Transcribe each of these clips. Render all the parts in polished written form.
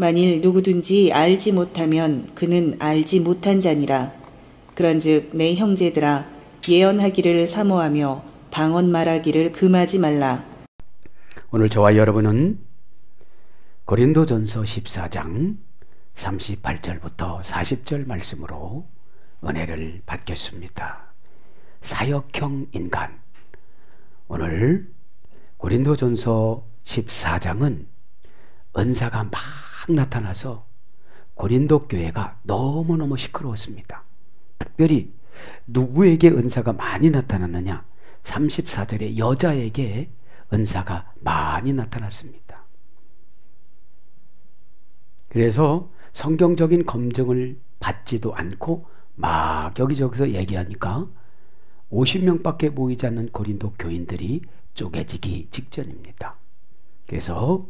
만일 누구든지 알지 못하면 그는 알지 못한 자니라. 그런즉 내 형제들아 예언하기를 사모하며 방언 말하기를 금하지 말라. 오늘 저와 여러분은 고린도전서 14장 38절부터 40절 말씀으로 은혜를 받겠습니다. 사역형 인간. 오늘 고린도전서 14장은 은사가 막 나타나서 고린도 교회가 너무너무 시끄러웠습니다. 특별히 누구에게 은사가 많이 나타났느냐? 34절에 여자에게 은사가 많이 나타났습니다. 그래서 성경적인 검증을 받지도 않고 막 여기저기서 얘기하니까 50명밖에 모이지 않는 고린도 교인들이 쪼개지기 직전입니다. 그래서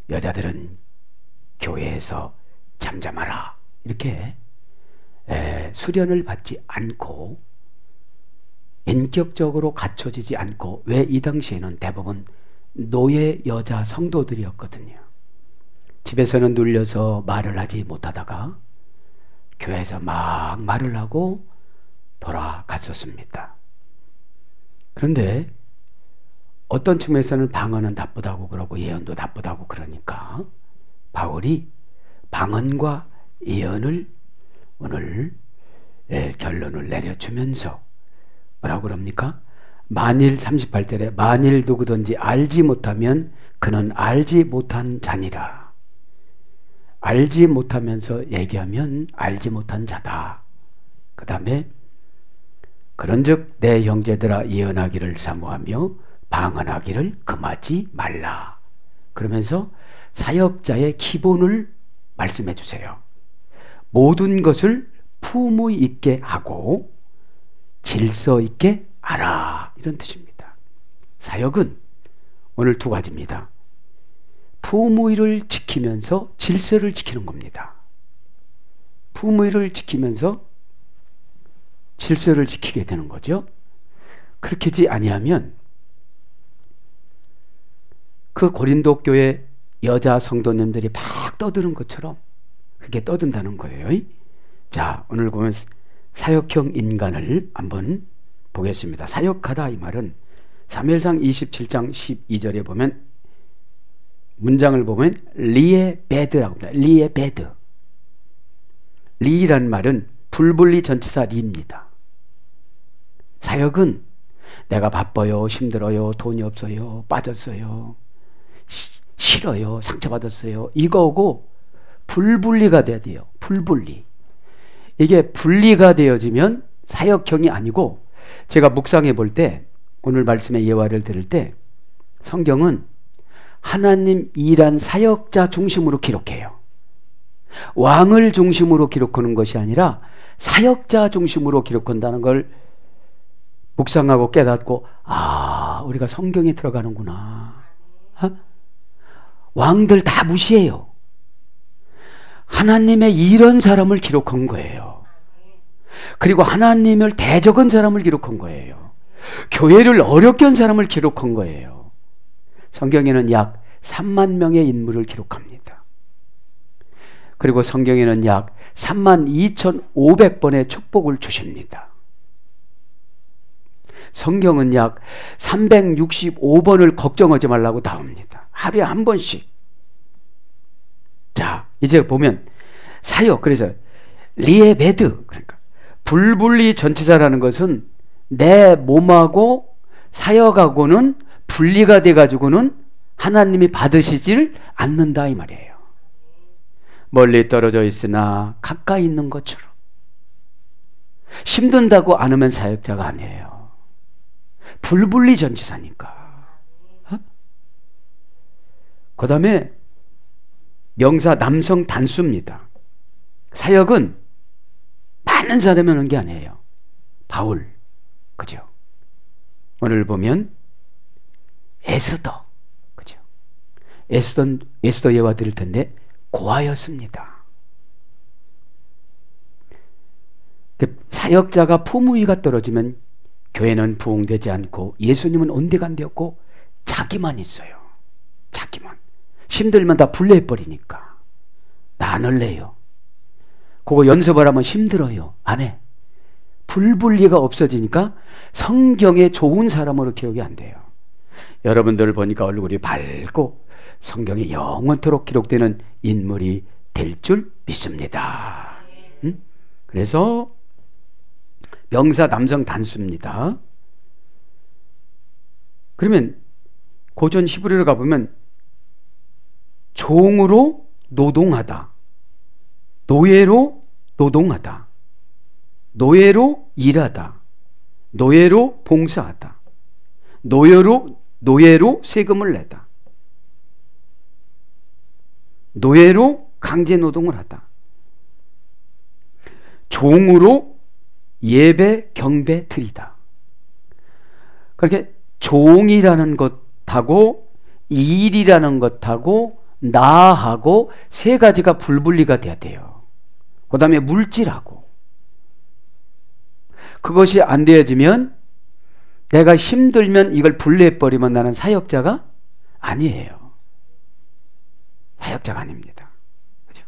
여자들은 교회에서 잠잠하라 이렇게 수련을 받지 않고 인격적으로 갖춰지지 않고, 왜 이 당시에는 대부분 노예 여자 성도들이었거든요. 집에서는 눌려서 말을 하지 못하다가 교회에서 막 말을 하고 돌아갔었습니다. 그런데 어떤 측면에서는 방언은 나쁘다고 그러고 예언도 나쁘다고 그러니까 바울이 방언과 예언을 오늘 결론을 내려주면서 뭐라고 그럽니까? 만일 38절에 만일 누구든지 알지 못하면 그는 알지 못한 자니라. 알지 못하면서 얘기하면 알지 못한 자다. 그 다음에 그런즉 내 형제들아 예언하기를 사모하며 방언하기를 금하지 말라. 그러면서 사역자의 기본을 말씀해 주세요. 모든 것을 품위 있게 하고 질서 있게 알아. 이런 뜻입니다. 사역은 오늘 두 가지입니다. 품위를 지키면서 질서를 지키는 겁니다. 품위를 지키면서 질서를 지키게 되는 거죠. 그렇게지 아니하면 그 고린도 교회 여자 성도님들이 막 떠드는 것처럼 그렇게 떠든다는 거예요. 자, 오늘 보면 사역형 인간을 한번 보겠습니다. 사역하다 이 말은 사무엘상 27장 12절에 보면 문장을 보면 리에베드라고 합니다. 리에베드. 리란 말은 불분리 전치사 리입니다. 사역은 내가 바빠요, 힘들어요, 돈이 없어요, 빠졌어요, 싫어요, 상처받았어요, 이거고 불분리가 돼야 돼요. 불분리. 이게 분리가 되어지면 사역형이 아니고, 제가 묵상해 볼 때 오늘 말씀의 예화를 들을 때 성경은 하나님 일한 사역자 중심으로 기록해요. 왕을 중심으로 기록하는 것이 아니라 사역자 중심으로 기록한다는 걸 묵상하고 깨닫고, 아, 우리가 성경에 들어가는구나. 왕들 다 무시해요. 하나님의 이런 사람을 기록한 거예요. 그리고 하나님을 대적한 사람을 기록한 거예요. 교회를 어렵게 한 사람을 기록한 거예요. 성경에는 약 3만 명의 인물을 기록합니다. 그리고 성경에는 약 32,500번의 축복을 주십니다. 성경은 약 365번을 걱정하지 말라고 나옵니다. 하루에 한 번씩. 자, 이제 보면 사역, 그래서 리에베드, 그러니까 불분리 전치사라는 것은 내 몸하고 사역하고는 분리가 돼가지고는 하나님이 받으시질 않는다 이 말이에요. 멀리 떨어져 있으나 가까이 있는 것처럼. 힘든다고 안 하면 사역자가 아니에요. 불분리 전치사니까. 그 다음에 명사 남성 단수입니다. 사역은 많은 사람이 하는 게 아니에요. 바울, 그죠? 오늘 보면 에스더, 그죠? 에스더 예화 드릴 텐데 고아였습니다. 사역자가 품위가 떨어지면 교회는 부흥되지 않고 예수님은 온데간데없고 자기만 있어요. 자기만. 힘들면 다 분리해버리니까. 나 안 할래요. 그거 연습을 하면 힘들어요. 안 해. 불분리가 없어지니까 성경에 좋은 사람으로 기록이 안 돼요. 여러분들 보니까 얼굴이 밝고 성경에 영원토록 기록되는 인물이 될 줄 믿습니다. 그래서 명사 남성 단수입니다. 그러면 고전 히브리어로 가보면 종으로 노동하다, 노예로 노동하다, 노예로 일하다, 노예로 봉사하다, 노예로 세금을 내다, 노예로 강제 노동을 하다, 종으로 예배 경배 드리다. 그렇게 종이라는 것하고 일이라는 것하고 나하고 세 가지가 불분리가 돼야 돼요. 그 다음에 물질하고. 그것이 안 되어지면 내가 힘들면 이걸 분리해버리면 나는 사역자가 아니에요. 사역자가 아닙니다. 그죠?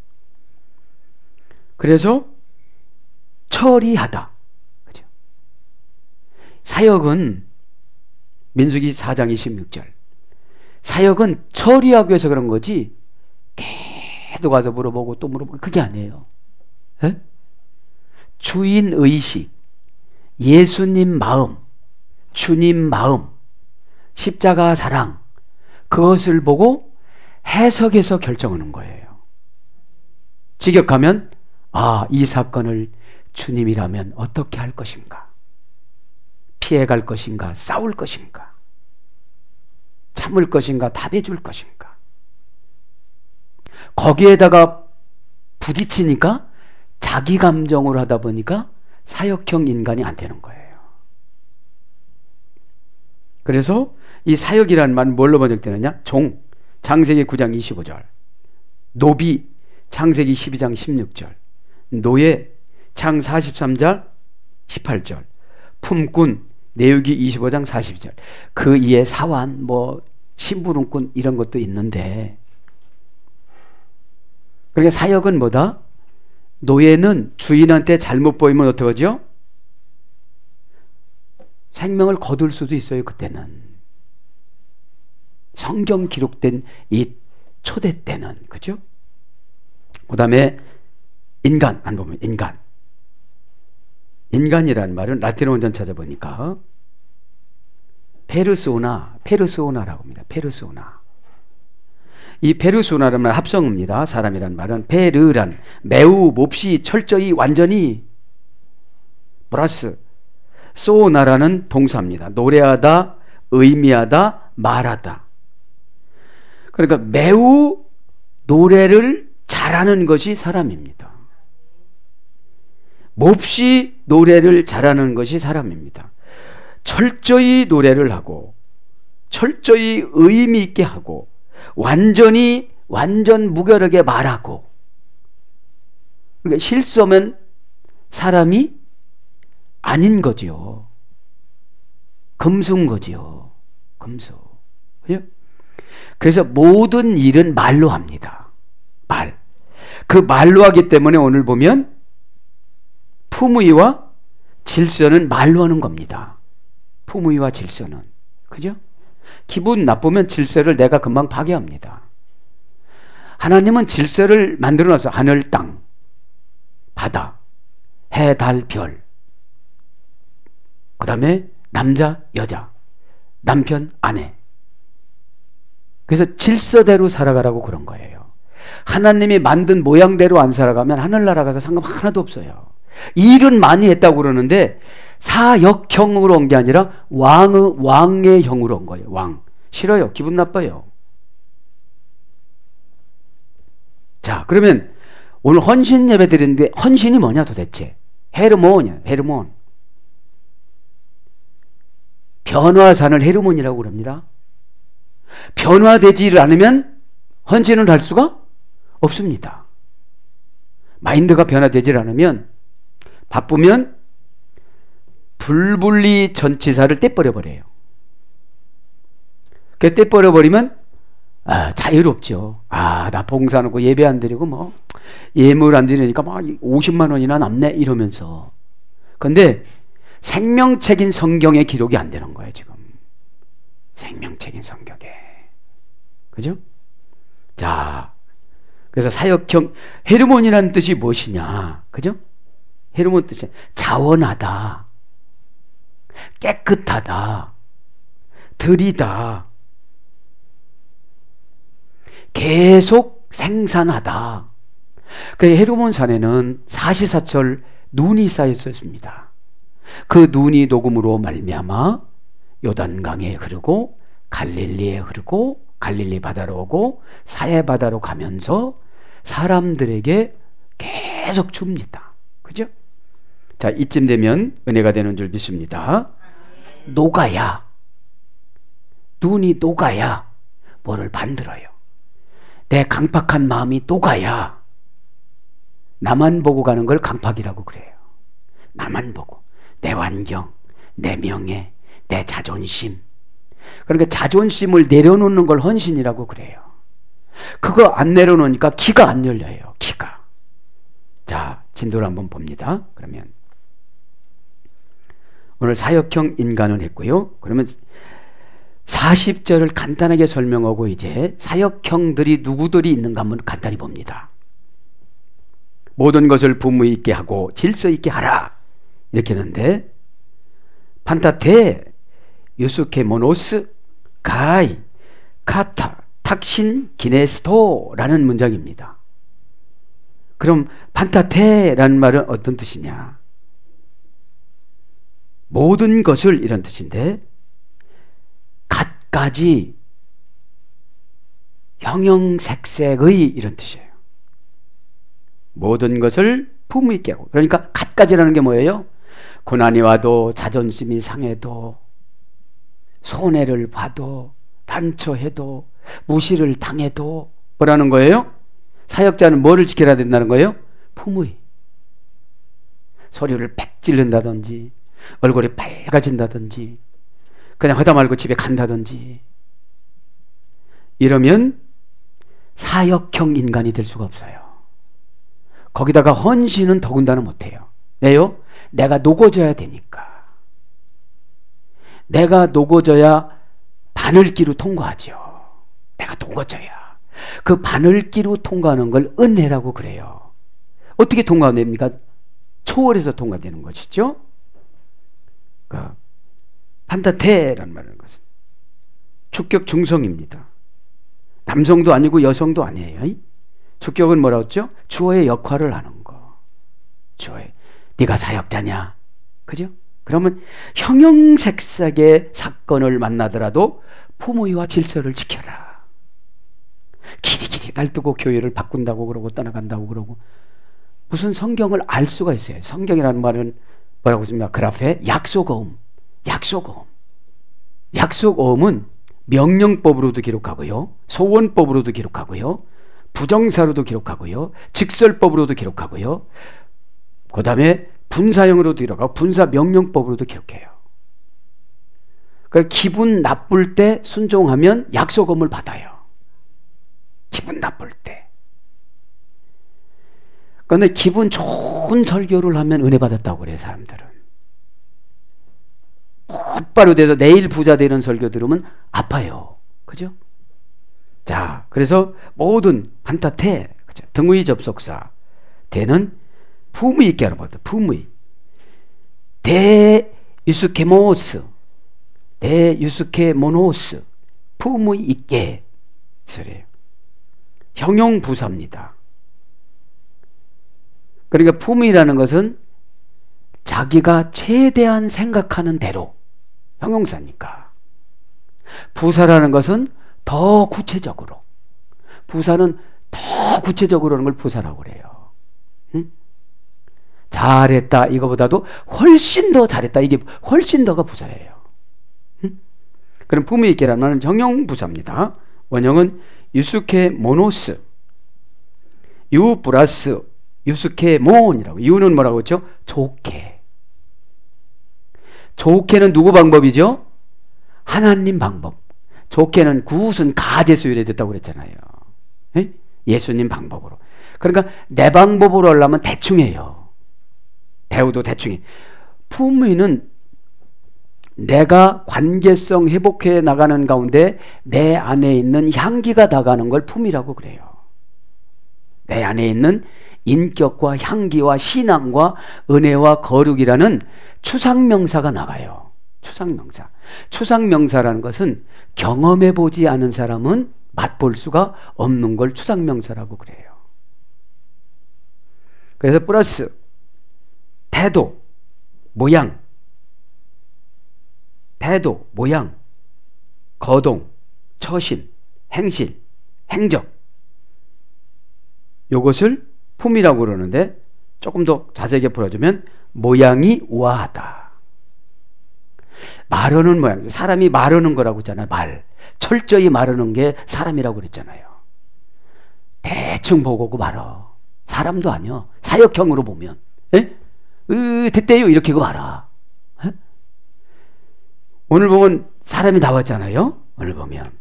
그래서 처리하다. 그죠? 사역은 민수기 4장 26절. 사역은 처리하기 위해서 그런 거지 계속 가서 물어보고 또 물어보고 그게 아니에요. 에? 주인의식, 예수님 마음, 주님 마음, 십자가 사랑, 그것을 보고 해석해서 결정하는 거예요. 직역하면 이 사건을 주님이라면 어떻게 할 것인가? 피해갈 것인가? 싸울 것인가? 참을 것인가? 답해줄 것인가? 거기에다가 부딪히니까 자기 감정으로 하다 보니까 사역형 인간이 안 되는 거예요. 그래서 이 사역이라는 말은 뭘로 번역되느냐? 종, 창세기 9장 25절, 노비, 창세기 12장 16절, 노예, 창 43장 18절, 품꾼, 내유기 25장 40절. 그 이에 사환, 심부름꾼 이런 것도 있는데, 그러니까 사역은 뭐다? 노예는 주인한테 잘못 보이면 어떡하죠? 생명을 거둘 수도 있어요. 그때는 성경 기록된 이 초대 때는. 그죠? 그 다음에 인간 안 보면 인간이라는 말은 라틴어 원전 찾아보니까 페르소나라고 합니다. 페르소나. 이 페르소나라는 말 합성어입니다. 사람이란 말은 페르란 매우, 몹시, 철저히, 완전히 플러스 소나라는 동사입니다. 노래하다, 의미하다, 말하다. 그러니까 매우 노래를 잘하는 것이 사람입니다. 몹시 노래를 잘하는 것이 사람입니다. 철저히 노래를 하고 철저히 의미 있게 하고 완전 무결하게 말하고. 그러니까 실수하면 사람이 아닌 거지요. 금수인 거지요. 금수. 그죠? 그래서 모든 일은 말로 합니다. 말. 그 말로 하기 때문에 오늘 보면 품위와 질서는 말로 하는 겁니다. 품위와 질서는. 그죠? 기분 나쁘면 질서를 내가 금방 파괴합니다. 하나님은 질서를 만들어놔서 하늘, 땅, 바다, 해, 달, 별, 그 다음에 남자, 여자, 남편, 아내. 그래서 질서대로 살아가라고 그런 거예요. 하나님이 만든 모양대로 안 살아가면 하늘나라 가서 상관 하나도 없어요. 일은 많이 했다고 그러는데 사역형으로 온 게 아니라 왕의 형으로 온 거예요. 왕. 싫어요. 기분 나빠요. 자, 그러면 오늘 헌신 예배 드리는데 헌신이 뭐냐 도대체? 헤르몬이야. 헤르몬. 변화산을 헤르몬이라고 그럽니다. 변화되지 않으면 헌신을 할 수가 없습니다. 마인드가 변화되지 않으면 바쁘면 불분리 전치사를 떼버려버려요. 그 떼버려버리면 자유롭죠. 나 봉사하고 예배 안 드리고 예물 안 드리니까 막 50만 원이나 남네 이러면서. 근데 생명책인 성경에 기록이 안 되는 거예요, 지금. 생명책인 성경에. 그죠? 자, 그래서 사역형, 헤르몬이라는 뜻이 무엇이냐? 그죠? 헤르몬 뜻이 자원하다, 깨끗하다, 들이다, 계속 생산하다. 그 헤르몬산에는 사시사철 눈이 쌓였었습니다. 그 눈이 녹음으로 말미암아 요단강에 흐르고 갈릴리에 흐르고 갈릴리 바다로 오고 사해 바다로 가면서 사람들에게 계속 줍니다. 그죠? 자, 이쯤 되면 은혜가 되는 줄 믿습니다. 녹아야, 눈이 녹아야 뭐를 만들어요. 내 강팍한 마음이 녹아야 나만 보고 가는 걸 강팍이라고 그래요. 나만 보고. 내 환경, 내 명예, 내 자존심. 그러니까 자존심을 내려놓는 걸 헌신이라고 그래요. 그거 안 내려놓으니까 기가 안 열려요. 기가. 자, 진도를 한번 봅니다. 그러면 오늘 사역형 인간을 했고요. 그러면 40절을 간단하게 설명하고 이제 사역형들이 누구들이 있는가 한번 간단히 봅니다. 모든 것을 부무 있게 하고 질서 있게 하라 이렇게 했는데, 판타테, 유스케 모노스, 가이, 카타, 탁신, 기네스토라는 문장입니다. 그럼 판타테라는 말은 어떤 뜻이냐? 모든 것을 이런 뜻인데, 갖가지, 형형색색의 이런 뜻이에요. 모든 것을 부무 있게 하고. 그러니까 갖가지라는 게 뭐예요? 고난이 와도, 자존심이 상해도, 손해를 봐도, 단처해도, 무시를 당해도 뭐라는 거예요? 사역자는 뭐를 지켜야 된다는 거예요? 품의. 소리를 빽 찌른다든지, 얼굴이 빨개진다든지, 그냥 하다 말고 집에 간다든지, 이러면 사역형 인간이 될 수가 없어요. 거기다가 헌신은 더군다나 못해요. 왜요? 내가 녹아져야 되니까. 내가 녹아져야 바늘기로 통과하죠. 내가 녹아져야. 그 바늘기로 통과하는 걸 은혜라고 그래요. 어떻게 통과됩니까? 초월해서 통과되는 것이죠. 그러니까 판타테라는 말은 것은 주격 중성입니다. 남성도 아니고 여성도 아니에요. 주격은 뭐라고 했죠? 주어의 역할을 하는 거. 주어의. 네가 사역자냐? 그죠? 그러면 형형색색의 사건을 만나더라도 품위와 질서를 지켜라. 기리기리 날뜨고 교회를 바꾼다고 그러고 떠나간다고 그러고, 무슨 성경을 알 수가 있어요. 성경이라는 말은 뭐라고 했습니까? 그라페 약속어음. 약속어음. 약속어음은 명령법으로도 기록하고요, 소원법으로도 기록하고요, 부정사로도 기록하고요, 직설법으로도 기록하고요, 그 다음에 분사형으로도 기록하고 분사 명령법으로도 기록해요. 그러니까 기분 나쁠 때 순종하면 약속음을 받아요. 기분 나쁠 때. 그런데 기분 좋은 설교를 하면 은혜 받았다고 그래요, 사람들은. 곧바로 돼서 내일 부자 되는 설교 들으면 아파요. 그죠? 자, 그래서 모든 판타테, 그죠? 등의 접속사, 대는 품위 있게 알아봤다. 품위. 대 유스케모스, 대 유스케모노스, 품위 있게 소리예요. 형용부사입니다. 그러니까 품위라는 것은 자기가 최대한 생각하는 대로, 형용사니까. 부사라는 것은 더 구체적으로, 부사는 더 구체적으로 하는 걸 부사라고 그래요. 응? 잘했다 이거보다도 훨씬 더 잘했다, 이게 훨씬 더가 부사예요. 응? 그럼 품위 있게라는 말은 형용부사입니다. 원형은 유스케 모노스, 유 플러스 유스케 몬이라고. 유는 뭐라고 했죠? 좋게. 좋게는 누구 방법이죠? 하나님 방법. 좋게는 굿은 가제수 유래됐다고 그랬잖아요. 에? 예수님 방법으로. 그러니까 내 방법으로 하려면 대충 해요. 대우도 대충 해. 품위는 내가 관계성 회복해 나가는 가운데 내 안에 있는 향기가 나가는 걸 품위라고 그래요. 내 안에 있는 인격과 향기와 신앙과 은혜와 거룩이라는 추상명사가 나가요. 추상명사. 추상명사라는 것은 경험해 보지 않은 사람은 맛볼 수가 없는 걸 추상명사라고 그래요. 그래서 플러스 태도, 모양, 태도, 모양, 거동, 처신, 행실, 행적, 이것을 품이라고 그러는데 조금 더 자세하게 풀어주면 모양이 우아하다. 말하는 모양, 사람이 말하는 거라고 했잖아요. 말, 철저히 말하는 게 사람이라고 그랬잖아요. 대충 보고 말아. 사람도 아니야. 사역형으로 보면 됐대요 이렇게 말아. 에? 오늘 보면 사람이 나왔잖아요. 오늘 보면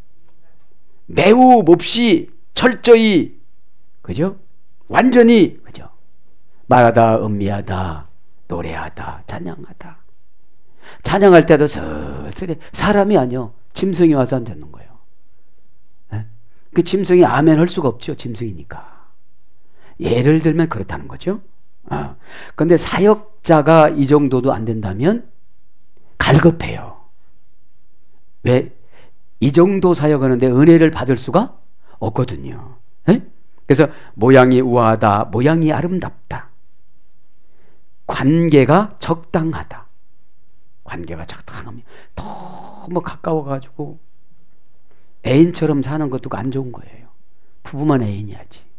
매우 몹시 철저히, 그죠? 완전히, 그죠? 말하다, 음미하다, 노래하다, 찬양하다. 찬양할 때도 슬슬 사람이 아니요. 짐승이 와서 안 되는 거예요. 에? 그 짐승이 아멘 할 수가 없죠. 짐승이니까. 예를 들면 그렇다는 거죠. 그런데 사역자가 이 정도도 안 된다면 갈급해요. 왜? 이 정도 사역하는데 은혜를 받을 수가 없거든요. 에? 그래서 모양이 우아하다, 모양이 아름답다, 관계가 적당하다. 관계가 적당하면 너무 가까워가지고 애인처럼 사는 것도 안 좋은 거예요. 부부만 애인이야지.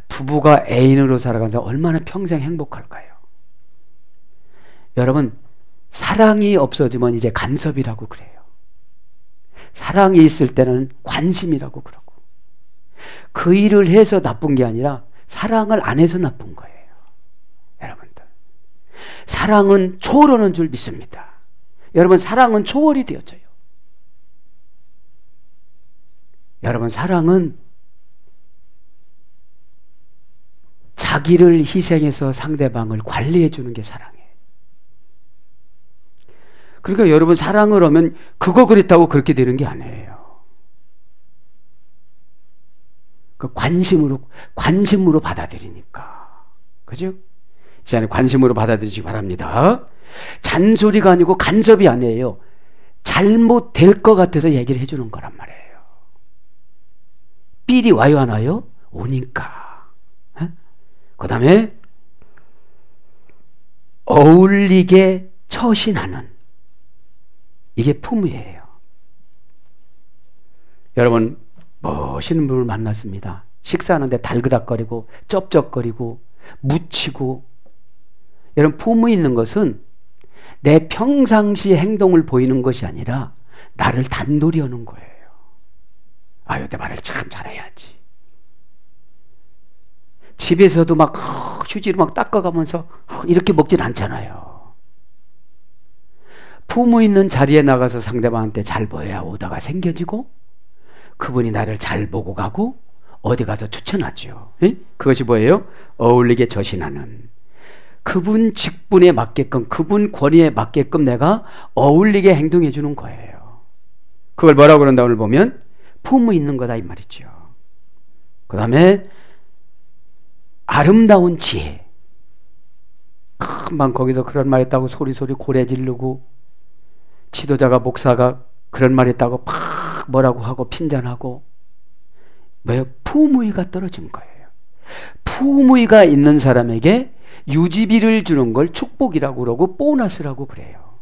부부가 애인으로 살아가면서 얼마나 평생 행복할까요? 여러분, 사랑이 없어지면 이제 간섭이라고 그래요. 사랑이 있을 때는 관심이라고 그러고, 그 일을 해서 나쁜 게 아니라 사랑을 안 해서 나쁜 거예요. 여러분들, 사랑은 초월하는 줄 믿습니다. 여러분, 사랑은 초월이 되어져요. 여러분, 사랑은 자기를 희생해서 상대방을 관리해 주는 게 사랑이에요. 그러니까 여러분, 사랑을 하면 그거 그랬다고 그렇게 되는 게 아니에요. 그 관심으로 받아들이니까. 그죠? 이 시간에 관심으로 받아들이시기 바랍니다. 잔소리가 아니고 간섭이 아니에요. 잘못될 것 같아서 얘기를 해주는 거란 말이에요. 삘이 와요, 안 와요? 오니까. 그 다음에 어울리게 처신하는, 이게 품위예요. 여러분, 멋있는 분을 만났습니다. 식사하는데 달그닥거리고 쩝쩝거리고 묻히고. 여러분, 품위 있는 것은 내 평상시 행동을 보이는 것이 아니라 나를 단돌이 하는 거예요. 아, 요때 말을 참 잘해야지. 집에서도 막 휴지로 막 닦아가면서 이렇게 먹진 않잖아요. 품위 있는 자리에 나가서 상대방한테 잘 보여야 오다가 생겨지고, 그분이 나를 잘 보고 가고 어디 가서 추천하죠. 그것이 뭐예요? 어울리게 처신하는. 그분 직분에 맞게끔, 그분 권위에 맞게끔 내가 어울리게 행동해 주는 거예요. 그걸 뭐라고 그런다 오늘 보면? 품위 있는 거다 이 말이죠. 그 다음에 아름다운 지혜. 금방 거기서 그런 말 했다고 소리소리 고래 지르고, 지도자가 목사가 그런 말 했다고 팍 뭐라고 하고 핀잔하고, 뭐예요? 품위가 떨어진 거예요. 품위가 있는 사람에게 유지비를 주는 걸 축복이라고 그러고 보너스라고 그래요.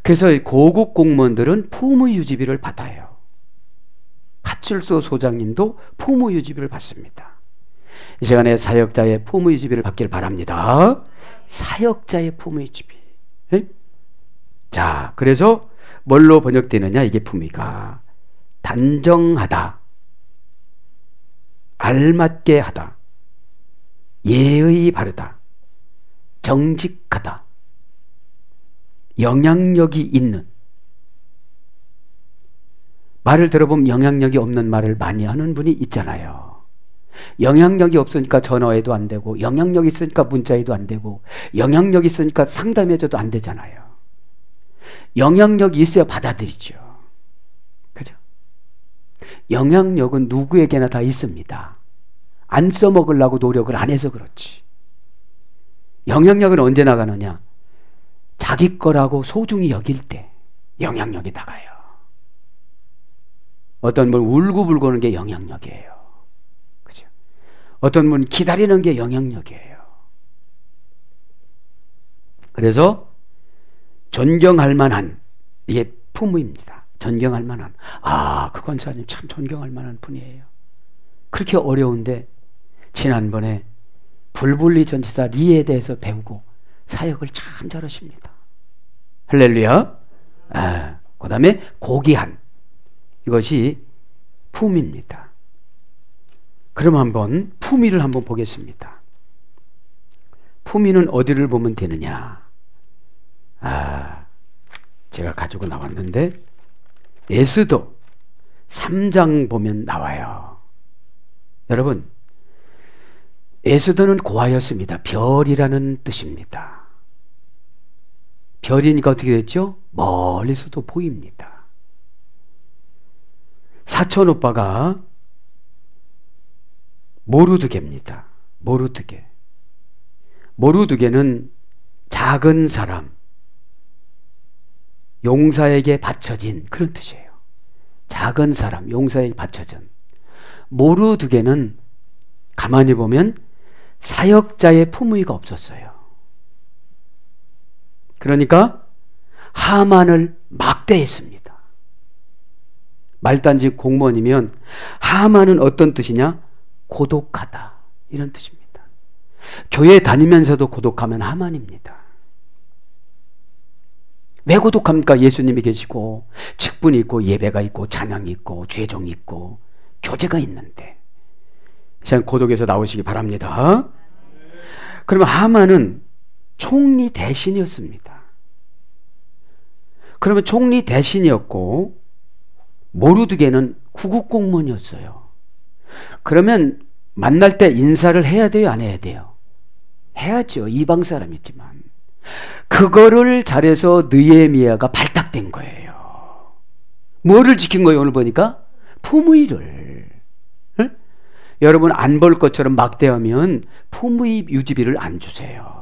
그래서 고급 공무원들은 품위 유지비를 받아요. 파출소 소장님도 품위 유지비를 받습니다. 이 시간에 사역자의 품위 유지비를 받길 바랍니다. 사역자의 품위 유지비. 자, 그래서 뭘로 번역되느냐? 이게 품위가 단정하다, 알맞게 하다, 예의 바르다, 정직하다, 영향력이 있는. 말을 들어보면 영향력이 없는 말을 많이 하는 분이 있잖아요. 영향력이 없으니까 전화해도 안 되고, 영향력이 있으니까 문자해도 안 되고, 영향력이 있으니까 상담해줘도 안 되잖아요. 영향력이 있어야 받아들이죠. 그죠? 영향력은 누구에게나 다 있습니다. 안 써먹으려고 노력을 안 해서 그렇지. 영향력은 언제 나가느냐? 자기 거라고 소중히 여길 때 영향력이 나가요. 어떤 분 울고불고 하는 게 영향력이에요. 그죠? 어떤 분 기다리는 게 영향력이에요. 그래서 존경할 만한, 이게 품위입니다. 존경할 만한, 그 권사님 참 존경할 만한 분이에요. 그렇게 어려운데 지난번에 불불리 전치사 리에 대해서 배우고 사역을 참 잘하십니다. 할렐루야. 그 다음에 고귀한, 이것이 품위입니다. 그럼 한번 품위를 한번 보겠습니다. 품위는 어디를 보면 되느냐? 제가 가지고 나왔는데 에스더 3장 보면 나와요. 여러분, 에스더는 고아였습니다. 별이라는 뜻입니다. 별이니까 어떻게 됐죠? 멀리서도 보입니다. 사촌 오빠가 모르드게입니다. 모르드게. 모르드게는 작은 사람, 용사에게 바쳐진, 그런 뜻이에요. 작은 사람, 용사에게 바쳐진. 모르드게는 가만히 보면 사역자의 품위가 없었어요. 그러니까 하만을 막대했습니다. 말단지 공무원이면 하만은 어떤 뜻이냐? 고독하다, 이런 뜻입니다. 교회 다니면서도 고독하면 하만입니다. 왜 고독합니까? 예수님이 계시고 직분이 있고 예배가 있고 찬양이 있고 죄종이 있고 교제가 있는데. 이제 고독에서 나오시기 바랍니다. 그러면 하만은 총리 대신이었습니다. 그러면 총리 대신이었고 모르드게는 구국공무원이었어요. 그러면 만날 때 인사를 해야 돼요, 안 해야 돼요? 해야죠. 이방 사람이지만. 그거를 잘해서 느헤미야가 발탁된 거예요. 뭐를 지킨 거예요? 오늘 보니까 품위를. 응? 여러분, 안 볼 것처럼 막대하면 품위 유지비를 안 주세요.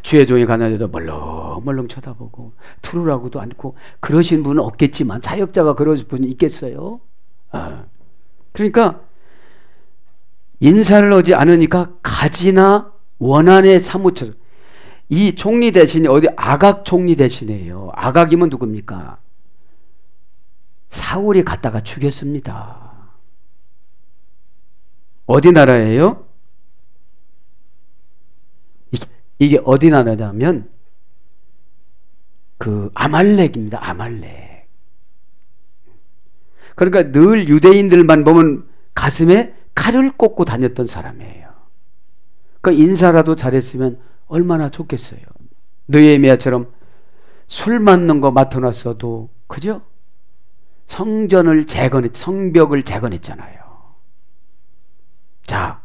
주의 종이 가난해도 멀렁멀렁 쳐다보고 투르라고도 않고 그러신 분은 없겠지만 사역자가 그러신 분이 있겠어요? 그러니까 인사를 하지 않으니까 가지나 원한의 사무처럼. 이 총리 대신이 어디 아각 총리 대신이에요. 아각이면 누굽니까? 사울이 갖다가 죽였습니다. 어디 나라예요? 이게 어디 나라냐면 그 아말렉입니다. 아말렉. 그러니까 늘 유대인들만 보면 가슴에 칼을 꽂고 다녔던 사람이에요. 그러니까 인사라도 잘했으면 얼마나 좋겠어요. 느헤미야처럼 술 맞는 거 맡아놨어도, 그죠? 성벽을 재건했잖아요. 자,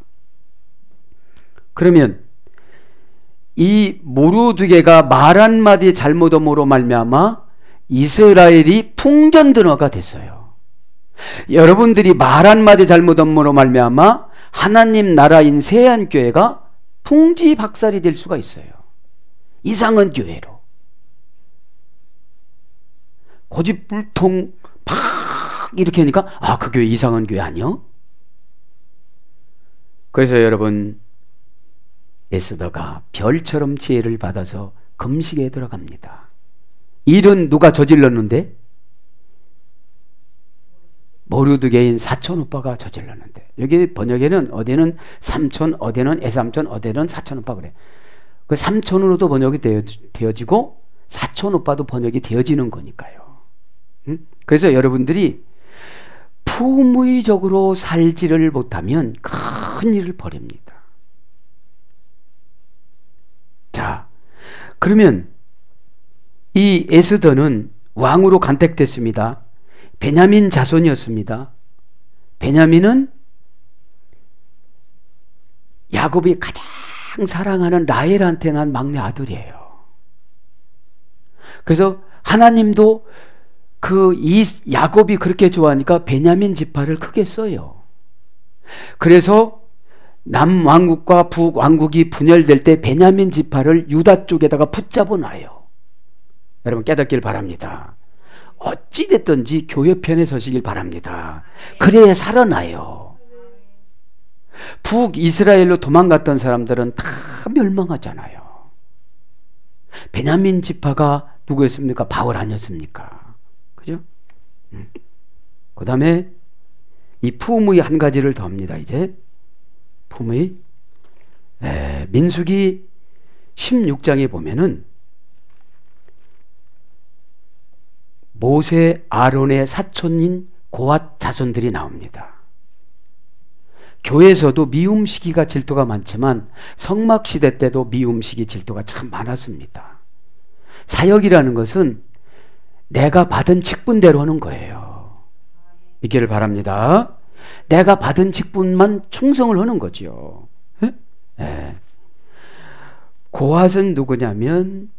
그러면 이 모르드게가 말 한마디 잘못함으로 말미암아 이스라엘이 풍전등화가 됐어요. 여러분들이 말 한마디 잘못함으로 말미암아 하나님 나라인 세안교회가 풍지박살이 될 수가 있어요. 이상한 교회로. 고집불통 팍 이렇게 하니까 그 교회 이상한 교회 아니요? 그래서 여러분, 에스더가 별처럼 지혜를 받아서 금식에 들어갑니다. 일은 누가 저질렀는데? 모르드게인 사촌 오빠가 저질렀는데, 여기 번역에는 어디는 삼촌, 어디는 애삼촌, 어디는 사촌 오빠 그래. 그 삼촌으로도 번역이 되어지고 사촌 오빠도 번역이 되어지는 거니까요. 그래서 여러분들이 품위적으로 살지를 못하면 큰 일을 벌입니다. 자, 그러면 이 에스더는 왕으로 간택됐습니다. 베냐민 자손이었습니다. 베냐민은 야곱이 가장 사랑하는 라헬한테 난 막내 아들이에요. 그래서 하나님도 야곱이 그렇게 좋아하니까 베냐민 지파를 크게 써요. 그래서 남왕국과 북왕국이 분열될 때 베냐민 지파를 유다 쪽에다가 붙잡아 놔요. 여러분 깨닫길 바랍니다. 어찌됐든지 교회 편에 서시길 바랍니다. 그래야 살아나요. 북이스라엘로 도망갔던 사람들은 다 멸망하잖아요. 베냐민 지파가 누구였습니까? 바울 아니었습니까? 그죠? 그 다음에 이 푸음의 한 가지를 더 합니다. 이제 푸음의 민수기 16장에 보면은 모세 아론의 사촌인 고앗 자손들이 나옵니다. 교회에서도 미움 시기가 질투가 많지만 성막 시대 때도 미움 시기 질투가 참 많았습니다. 사역이라는 것은 내가 받은 직분대로 하는 거예요. 믿기를 바랍니다. 내가 받은 직분만 충성을 하는 거죠. 고앗은 누구냐면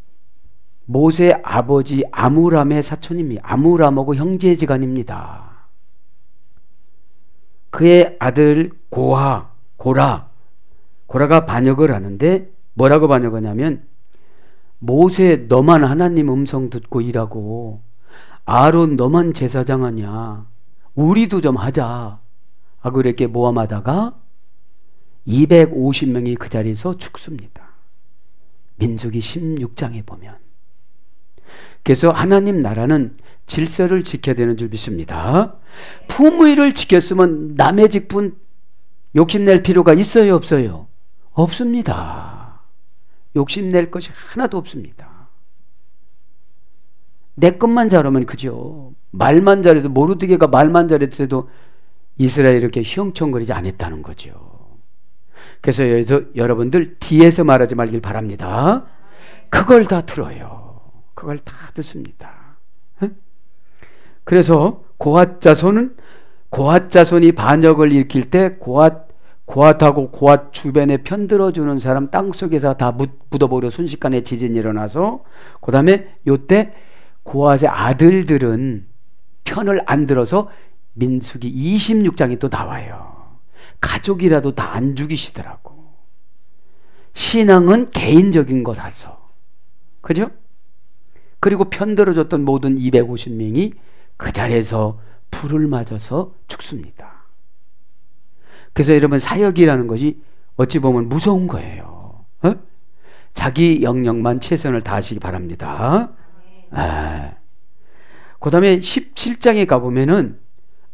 모세 아버지 아므람의 사촌입니다. 아므람하고 형제지간입니다. 그의 아들 고라가 반역을 하는데 뭐라고 반역하냐면 모세 너만 하나님 음성 듣고 일하고 아론 너만 제사장 하냐 우리도 좀 하자 하고 이렇게 모함하다가 250명이 그 자리에서 죽습니다. 민수기 16장에 보면. 그래서 하나님 나라는 질서를 지켜야 되는 줄 믿습니다. 품위를 지켰으면 남의 직분 욕심낼 필요가 있어요 없어요? 없습니다. 욕심낼 것이 하나도 없습니다. 내 것만 잘하면 그죠. 말만 잘해서 모르드게가 말만 잘했어도 이스라엘이 이렇게 휘영청거리지 않았다는 거죠. 그래서 여러분들 뒤에서 말하지 말길 바랍니다. 그걸 다 들어요. 그걸 다 듣습니다. 그래서 고앗 자손이 반역을 일으킬 때 고앗하고 고앗 주변에 편들어주는 사람 땅속에서 다 묻어버려 순식간에 지진이 일어나서 그 다음에 요때 고앗의 아들들은 편을 안 들어서 민수기 26장이 또 나와요. 가족이라도 다 안 죽이시더라고. 신앙은 개인적인 거라서. 그죠? 그리고 편들어줬던 모든 250명이 그 자리에서 불을 맞아서 죽습니다. 그래서 여러분 사역이라는 것이 어찌 보면 무서운 거예요. 자기 영역만 최선을 다하시기 바랍니다. 그 다음에 17장에 가보면은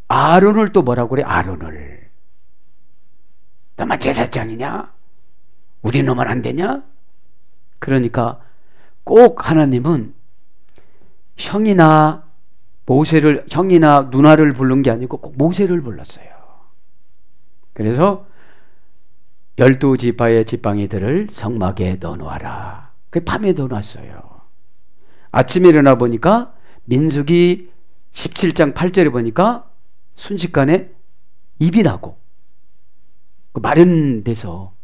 아론을 또 뭐라고 그래? 아론을 너만 제사장이냐? 우리 놈은 안 되냐? 그러니까 꼭 하나님은 형이나 누나를 부른 게 아니고 꼭 모세를 불렀어요. 그래서 12지파의 지팡이들을 성막에 넣어놓아라. 밤에 넣어놨어요. 아침에 일어나 보니까 민수기 17장 8절에 보니까 순식간에 입이 나고 마른 데서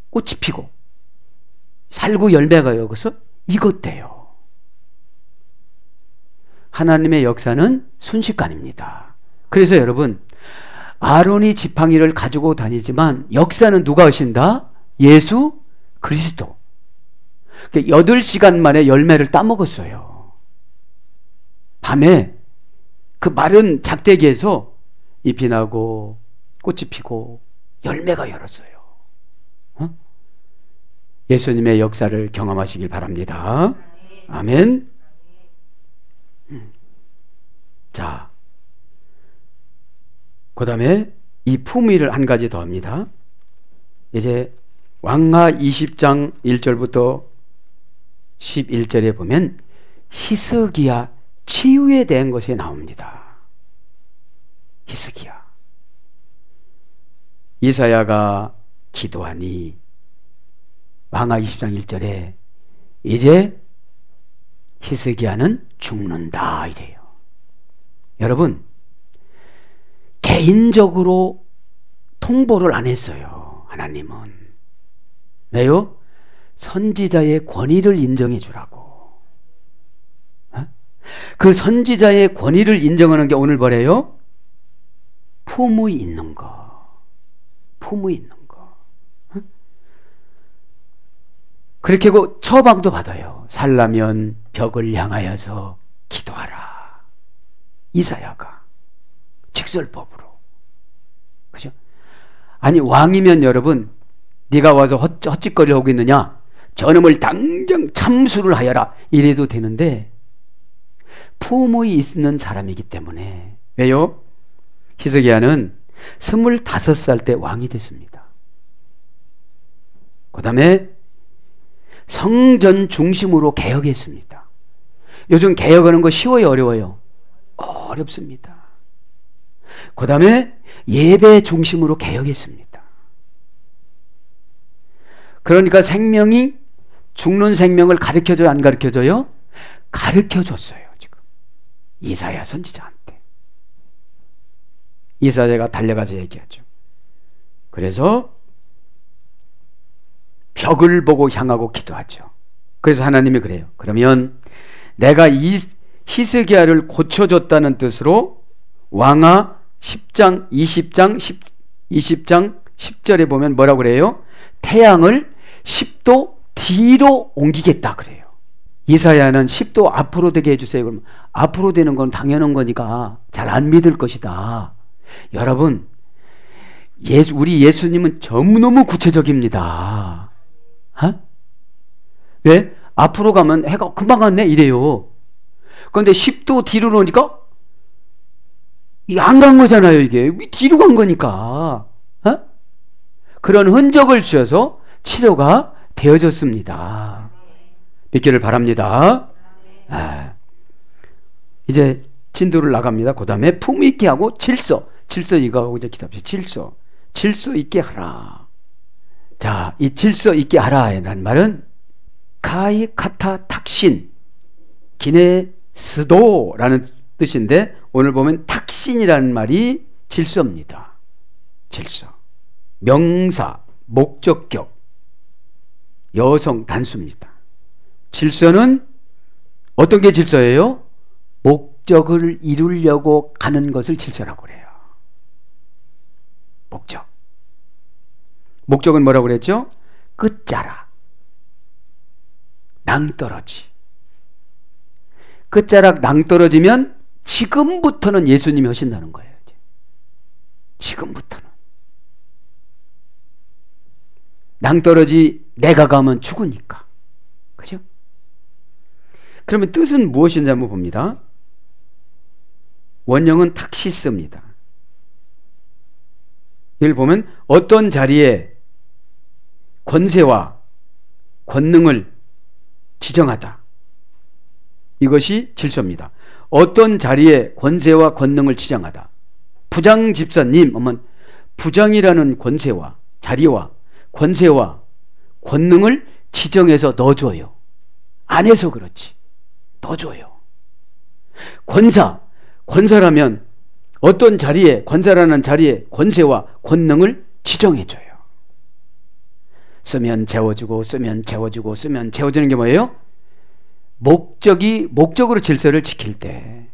꽃이 피고 살구 열매가 여기서 익었대요. 하나님의 역사는 순식간입니다. 그래서 여러분 아론이 지팡이를 가지고 다니지만 역사는 누가 하신다? 예수 그리스도. 8시간 만에 열매를 따먹었어요. 밤에 그 마른 작대기에서 잎이 나고 꽃이 피고 열매가 열었어요. 예수님의 역사를 경험하시길 바랍니다. 아멘. 자, 그 다음에 이 품위를 한 가지 더 합니다. 이제 왕하 20장 1절부터 11절에 보면 히스기야 치유에 대한 것이 나옵니다. 히스기야. 이사야가 기도하니 왕하 20장 1절에 이제 히스기야는 죽는다 이래요. 여러분 개인적으로 통보를 안 했어요. 하나님은. 왜요? 선지자의 권위를 인정해 주라고. 어? 그 선지자의 권위를 인정하는 게 오늘 뭐래요? 품위 있는 거. 품위 있는 거. 어? 그렇게 하고 처방도 받아요. 살라면 벽을 향하여서 기도하라. 이사야가 직설법으로. 그죠? 아니 왕이면 여러분 네가 와서 헛짓거리를 하고 있느냐? 저놈을 당장 참수를 하여라. 이래도 되는데 품위 있는 사람이기 때문에. 왜요? 히스기야는 25살 때 왕이 됐습니다. 그 다음에 성전 중심으로 개혁했습니다. 요즘 개혁하는 거 쉬워요, 어려워요? 어렵습니다. 그 다음에 예배 중심으로 개혁했습니다. 그러니까 생명이 죽는 생명을 가르쳐줘요, 안 가르쳐줘요? 가르쳐줬어요. 지금 이사야 선지자한테. 이사야가 달려가서 얘기하죠. 그래서 벽을 보고 향하고 기도하죠. 그래서 하나님이 그래요. 그러면 내가 이 히스기야를 고쳐줬다는 뜻으로 왕하 10장 20장 10절에 보면 뭐라고 그래요? 태양을 10도 뒤로 옮기겠다 그래요. 이사야는 10도 앞으로 되게 해주세요. 그러면 앞으로 되는 건 당연한 거니까 잘 안 믿을 것이다. 여러분, 우리 예수님은 너무 구체적입니다. 어? 왜? 앞으로 가면 해가 금방 갔네 이래요. 그런데 10도 뒤로 오니까 안 간 거잖아요. 이게 뒤로 간 거니까. 어? 그런 흔적을 주셔서 치료가 되어졌습니다. 믿기를 바랍니다. 이제 진도를 나갑니다. 그 다음에 품위 있게 하고 질서 이거하고 이제 기도합시다. 질서 있게 하라. 자, 이 질서 있게 하라라는 말은 카이 카타 탁신 기네 스도라는 뜻인데 오늘 보면 탁신이라는 말이 질서입니다. 질서. 명사, 목적격, 여성 단수입니다. 질서는 어떤 게 질서예요? 목적을 이루려고 가는 것을 질서라고 그래요. 목적. 목적은 뭐라고 그랬죠? 끝자락, 낭떠러지. 끝자락 낭떠러지면 지금부터는 예수님이 하신다는 거예요. 지금부터는. 낭떠러지 내가 가면 죽으니까. 그죠? 그러면 뜻은 무엇인지 한번 봅니다. 원형은 탁시스입니다. 이걸 보면 어떤 자리에 권세와 권능을 지정하다. 이것이 질서입니다. 어떤 자리에 권세와 권능을 지정하다. 부장 집사님, 부장이라는 권세와 자리와 권세와 권능을 지정해서 넣어줘요. 안 해서 그렇지. 넣어줘요. 권사라면 어떤 자리에, 권사라는 자리에 권세와 권능을 지정해줘요. 쓰면 채워주고 쓰면 채워주고 쓰면 채워주는 게 뭐예요? 목적으로 질서를 지킬 때.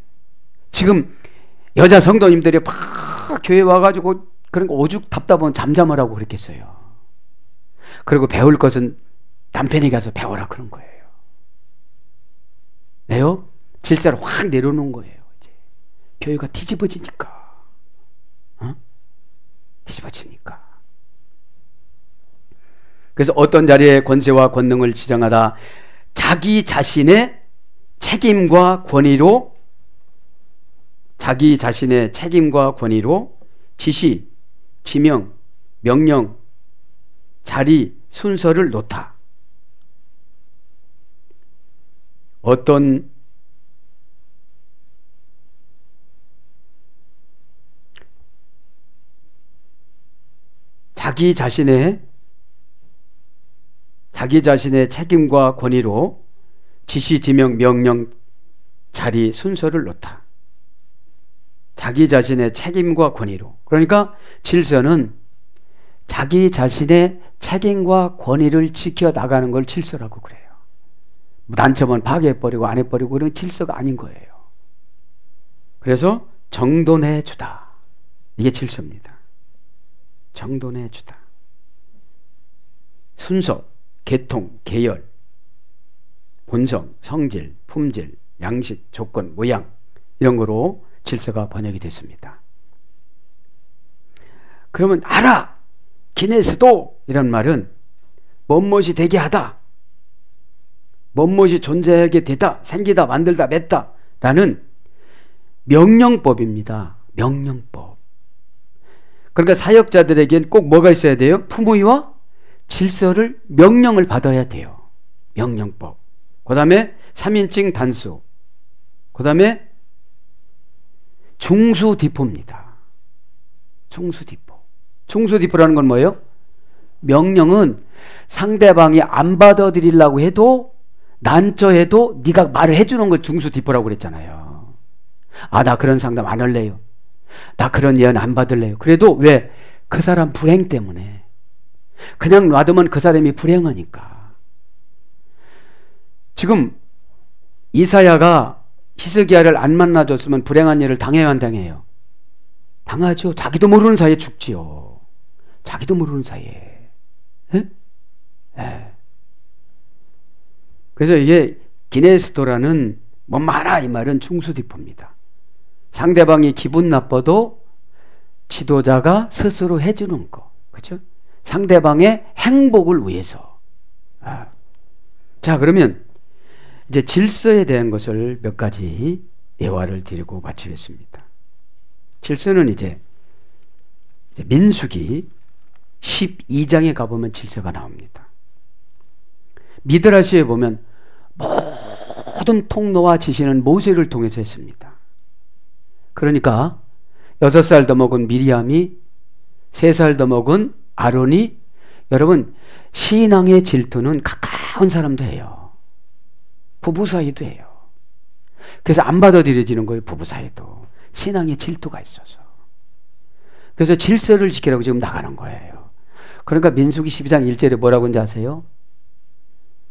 지금 여자 성도님들이 막 교회 와가지고 그런 거 오죽 답답하면 잠잠하라고 그랬겠어요. 그리고 배울 것은 남편이 가서 배워라 그런 거예요. 왜요? 질서를 확 내려놓은 거예요. 이제 교회가 뒤집어지니까. 뒤집어지니까. 그래서 어떤 자리에 권세와 권능을 지정하다. 자기 자신의 책임과 권위로 지시, 지명, 명령, 자리, 순서를 놓다. 어떤 자기 자신의 책임과 권위로 지시, 지명, 명령, 자리, 순서를 놓다. 자기 자신의 책임과 권위로. 그러니까 질서는 자기 자신의 책임과 권위를 지켜나가는 걸 질서라고 그래요. 난처하면 파괴해버리고 안 해버리고 그런 질서가 아닌 거예요. 그래서 정돈해주다. 이게 질서입니다. 정돈해주다. 순서, 계통, 계열, 본성, 성질, 품질, 양식, 조건, 모양 이런 거로 질서가 번역이 됐습니다. 그러면 알아! 기네스도! 이런 말은 뭐뭇이 되게 하다, 뭐뭇이 존재하게 되다, 생기다, 만들다, 맺다 라는 명령법입니다. 명령법. 그러니까 사역자들에겐 꼭 뭐가 있어야 돼요? 품위와 질서를 명령을 받아야 돼요. 명령법. 그 다음에 3인칭 단수. 그 다음에 중수디포입니다. 중수디포. 중수디포라는 건 뭐예요? 명령은 상대방이 안 받아들이려고 해도 난처해도 네가 말을 해주는 걸 중수디포라고 그랬잖아요. 아, 나 그런 상담 안 할래요. 나 그런 예언 안 받을래요. 그래도 왜? 그 사람 불행 때문에. 그냥 놔두면 그 사람이 불행하니까. 지금 이사야가 히스기야를 안 만나줬으면 불행한 일을 당해야 안 당해요? 당하죠. 자기도 모르는 사이에 죽지요. 자기도 모르는 사이에. 에? 에. 그래서 이게 기네스도라는 뭐 많아 이 말은 중수디포입니다. 상대방이 기분 나빠도 지도자가 스스로 해주는 거. 그렇죠? 상대방의 행복을 위해서. 자, 그러면 이제 질서에 대한 것을 몇 가지 예화를 드리고 마치겠습니다. 질서는 이제 민수기 12장에 가보면 질서가 나옵니다. 미드라시에 보면 모든 통로와 지시는 모세를 통해서 했습니다. 그러니까 6살 더 먹은 미리암이 3살 더 먹은 아론이, 여러분 신앙의 질투는 가까운 사람도 해요. 부부 사이도 해요. 그래서 안 받아들여지는 거예요. 부부 사이도 신앙의 질투가 있어서. 그래서 질서를 지키라고 지금 나가는 거예요. 그러니까 민수기 12장 1절에 뭐라고 하는지 아세요?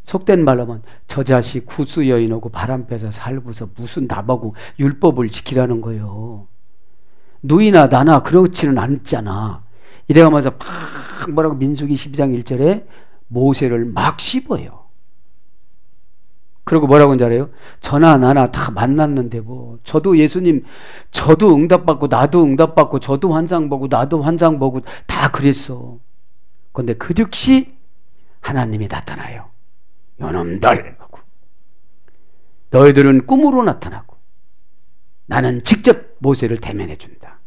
속된 말로 하면 저 자식 구스 여인하고 바람 빼서 살고서 무슨 나보고 율법을 지키라는 거예요. 누이나 나나 그렇지는 않잖아. 이래가면서 팍 뭐라고 민수기 12장 1절에 모세를 막 씹어요. 그리고 뭐라고 하는지 알아요? 저나 나나 다 만났는데 뭐 저도 예수님 저도 응답받고 나도 응답받고 저도 환상 보고 나도 환상 보고 다 그랬어. 그런데 그 즉시 하나님이 나타나요. 요놈들 하고, 너희들은 꿈으로 나타나고 나는 직접 모세를 대면해 준다.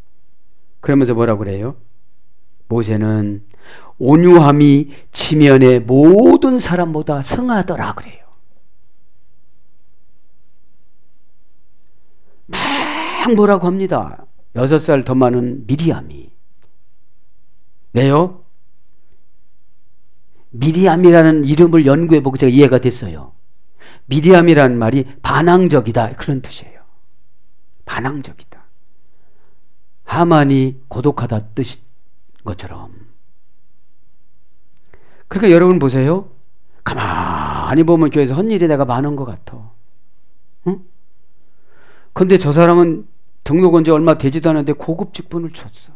그러면서 뭐라고 그래요? 모세는 온유함이 지면의 모든 사람보다 성하더라 그래요. 막 뭐라고 합니다. 6살 더 많은 미리암이. 왜요? 미리암이라는 이름을 연구해보고 제가 이해가 됐어요. 미리암이라는 말이 반항적이다 그런 뜻이에요. 반항적이다. 하만이 고독하다 뜻인 것처럼. 그러니까 여러분 보세요. 가만히 보면 교회에서 헛일이 내가 많은 것 같아. 응? 근데 저 사람은 등록 온 지 얼마 되지도 않았는데 고급 직분을 줬어.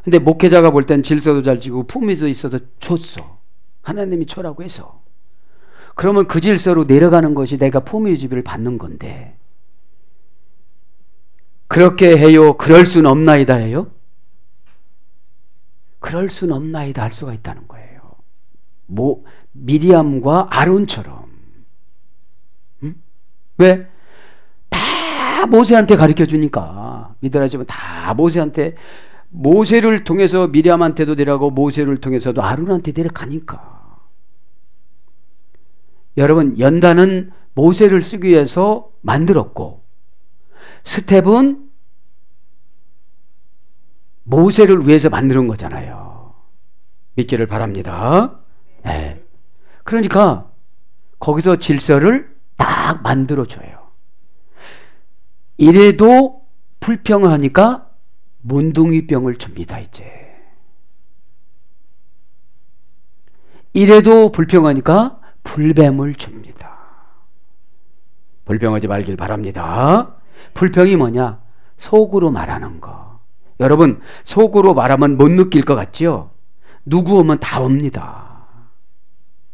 근데 목회자가 볼 땐 질서도 잘 지고 품위도 있어서 줬어. 하나님이 줘라고 해서. 그러면 그 질서로 내려가는 것이 내가 품위주의를 받는 건데, 그렇게 해요? 그럴 순 없나이다 해요? 그럴 순 없나이다 할 수가 있다는 거예요. 미리암과 아론처럼. 응? 왜? 다 모세한테 가르쳐 주니까. 미드라시면 다 모세한테, 모세를 통해서 미리암한테도 내려가고 모세를 통해서도 아론한테 내려가니까. 여러분, 연단은 모세를 쓰기 위해서 만들었고 스텝은 모세를 위해서 만드는 거잖아요. 믿기를 바랍니다. 네. 그러니까 거기서 질서를 딱 만들어줘요. 이래도 불평하니까 문둥이병을 줍니다. 이제 이래도 불평하니까 불뱀을 줍니다. 불평하지 말길 바랍니다. 불평이 뭐냐? 속으로 말하는 거. 여러분, 속으로 말하면 못 느낄 것 같죠? 누구 오면 다 옵니다.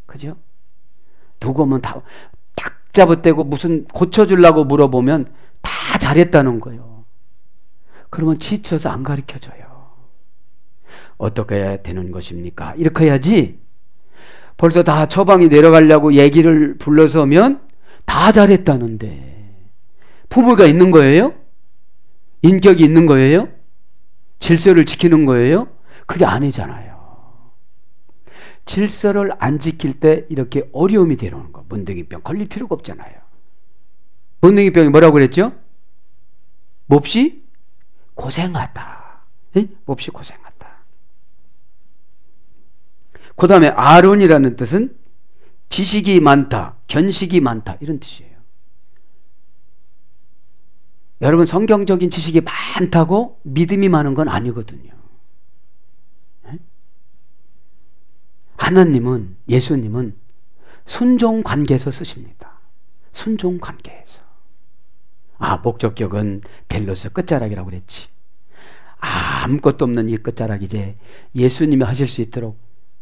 그죠? 누구 오면 딱 잡아떼고 무슨 고쳐주려고 물어보면 다 잘했다는 거예요. 그러면 지쳐서 안 가르쳐줘요. 어떻게 해야 되는 것입니까? 이렇게 해야지. 벌써 다 처방이 내려가려고 얘기를 불러서면 다 잘했다는데 부모가 있는 거예요? 인격이 있는 거예요? 질서를 지키는 거예요? 그게 아니잖아요. 질서를 안 지킬 때 이렇게 어려움이 되는 거. 문둥이병 걸릴 필요가 없잖아요. 문둥이병이 뭐라고 그랬죠? 몹시 고생하다. 몹시 고생하다. 그 다음에 아론이라는 뜻은 지식이 많다, 견식이 많다 이런 뜻이에요. 여러분, 성경적인 지식이 많다고 믿음이 많은 건 아니거든요. 하나님은, 예수님은 순종 관계에서 쓰십니다. 순종 관계에서. 목적격은 델로스 끝자락이라고 그랬지. 아무것도 없는 이 끝자락 이제 예수님이 하실 수 있도록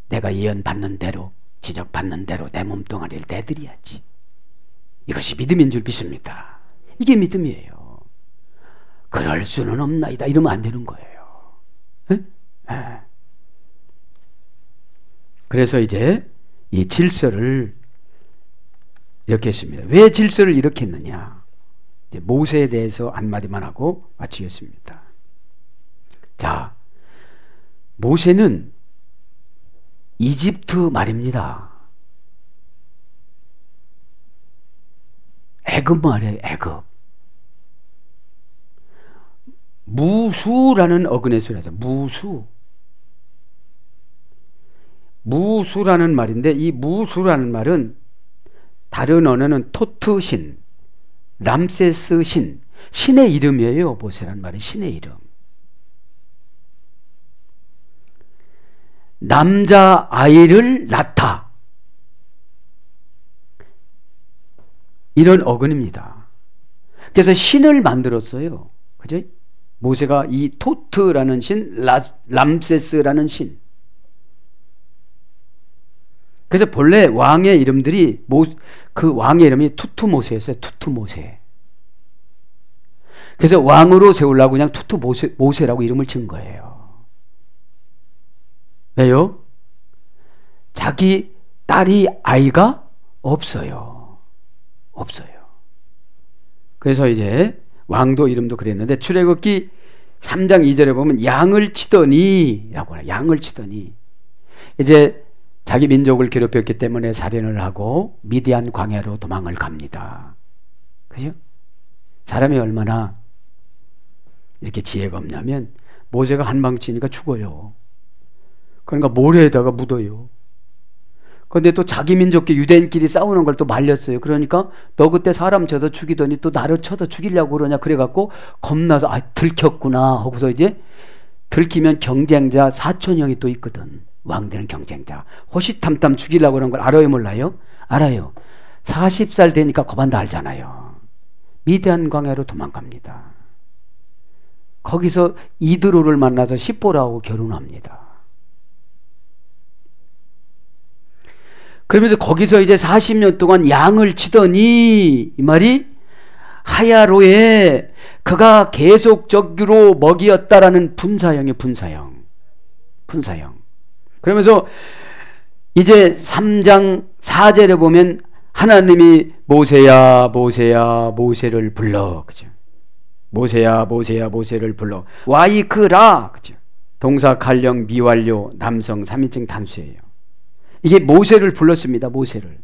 내가 예언받는 대로, 지적받는 대로 내 몸뚱아리를 내드려야지. 이것이 믿음인 줄 믿습니다. 이게 믿음이에요. 그럴 수는 없나이다 이러면 안 되는 거예요. 에? 그래서 이제 이 질서를 이렇게 했습니다. 왜 질서를 이렇게 했느냐? 이제 모세에 대해서 한마디만 하고 마치겠습니다. 자, 모세는 이집트 말입니다. 애굽 말이에요. 애굽. 무수라는 어근의 소리에서 무수라는 말인데, 이 무수라는 말은 다른 언어는 토트 신, 람세스 신, 신의 이름이에요. 모세라는 말은 신의 이름. 남자 아이를 낳다, 이런 어근입니다. 그래서 신을 만들었어요. 그죠? 모세가 이 토트라는 신, 람세스라는 신. 그래서 본래 왕의 이름들이 그 왕의 이름이 투투모세였어요. 투투모세. 그래서 왕으로 세우려고 그냥 투투모세라고 이름을 지은 거예요. 왜요? 자기 딸이 아이가 없어요. 그래서 이제 왕도 이름도 그랬는데, 출애굽기 3장 2절에 보면 양을 치더니 라고 해요. 양을 치더니 이제 자기 민족을 괴롭혔기 때문에 살인을 하고 미디안 광야로 도망을 갑니다. 그죠? 사람이 얼마나 이렇게 지혜가 없냐면, 모세가 한 방 치니까 죽어요. 그러니까 모래에다가 묻어요. 그런데 또 자기 민족끼리, 유대인끼리 싸우는 걸 또 말렸어요. 그러니까 너 그때 사람 쳐서 죽이더니 또 나를 쳐서 죽이려고 그러냐, 그래갖고 겁나서 들켰구나 하고서 이제 들키면 경쟁자 4,000명이 또 있거든. 왕되는 경쟁자. 호시탐탐 죽이려고 그런 걸 알아요, 몰라요? 알아요. 40살 되니까 거반다 알잖아요. 미디안 광야로 도망갑니다. 거기서 이드로를 만나서 십보라하고 결혼합니다. 그러면서 거기서 이제 40년 동안 양을 치더니, 이 말이 하야로에 그가 계속적으로 먹이었다라는 분사형이에요. 분사형. 그러면서 이제 3장 4절에 보면 하나님이 모세야 모세를 불러. 그죠? 모세야 모세를 불러. 와이크라. 그죠? 동사 칼령 미완료 남성 3인칭 단수예요. 이게 모세를 불렀습니다. 모세를.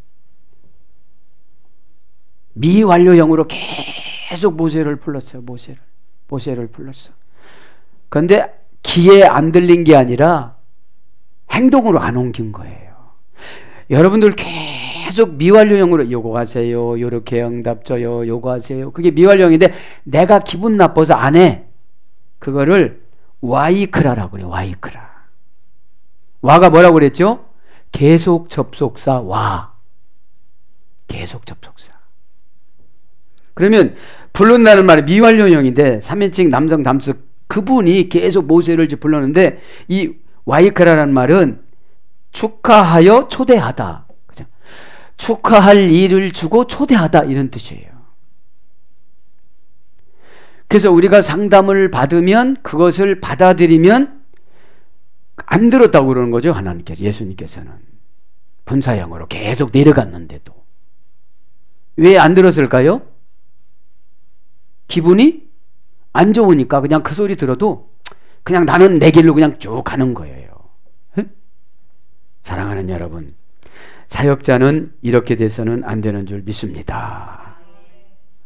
미완료형으로 계속 모세를 불렀어요. 모세를 불렀어. 그런데 귀에 안 들린 게 아니라 행동으로 안 옮긴 거예요. 여러분들 계속 미완료형으로 요구하세요, 요렇게 응답 줘요, 요구하세요. 그게 미완료형인데 내가 기분 나빠서 안 해. 그거를 와이크라라고 그래요. 와이크라. 와가 뭐라고 그랬죠? 계속 접속사 와. 계속 접속사. 그러면 부른다는 말이 미완료형인데 3인칭 남성 담수 그분이 계속 모세를 불렀는데 이 와이크라라는 말은 축하하여 초대하다. 그죠? 축하할 일을 주고 초대하다 이런 뜻이에요. 그래서 우리가 상담을 받으면 그것을 받아들이면 안 들었다고 그러는 거죠. 하나님께서, 예수님께서는 분사형으로 계속 내려갔는데도 왜 안 들었을까요? 기분이 안 좋으니까 그냥 그 소리 들어도 그냥 나는 내 길로 그냥 쭉 가는 거예요. 에? 사랑하는 여러분, 사역자는 이렇게 돼서는 안 되는 줄 믿습니다.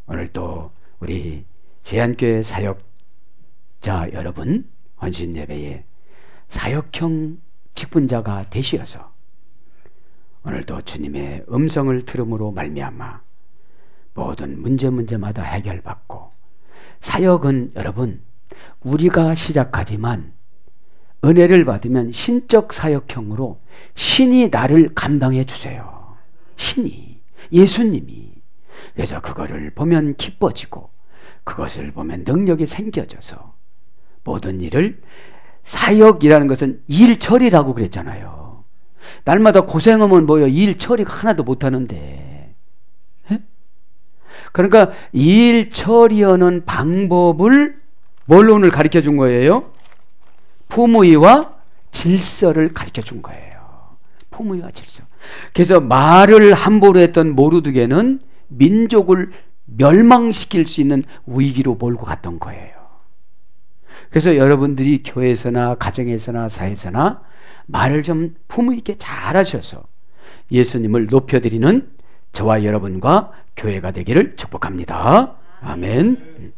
오늘 또 우리 제안교회 사역자 여러분, 헌신예배에 사역형 직분자가 되시어서 오늘도 주님의 음성을 들음으로 말미암아 모든 문제마다 해결받고, 사역은 여러분 우리가 시작하지만 은혜를 받으면 신적 사역형으로 신이 나를 감당해 주세요. 신이, 예수님이. 그래서 그거를 보면 기뻐지고 그것을 보면 능력이 생겨져서 모든 일을, 사역이라는 것은 일처리라고 그랬잖아요. 날마다 고생하면 뭐요? 일처리가 하나도 못하는데. 그러니까 일 처리하는 방법을 뭘로 오늘 가르쳐 준 거예요? 품위와 질서를 가르쳐 준 거예요. 품위와 질서. 그래서 말을 함부로 했던 모르드게는 민족을 멸망시킬 수 있는 위기로 몰고 갔던 거예요. 그래서 여러분들이 교회에서나 가정에서나 사회에서나 말을 좀 품위 있게 잘 하셔서 예수님을 높여드리는 저와 여러분과 교회가 되기를 축복합니다. 아멘.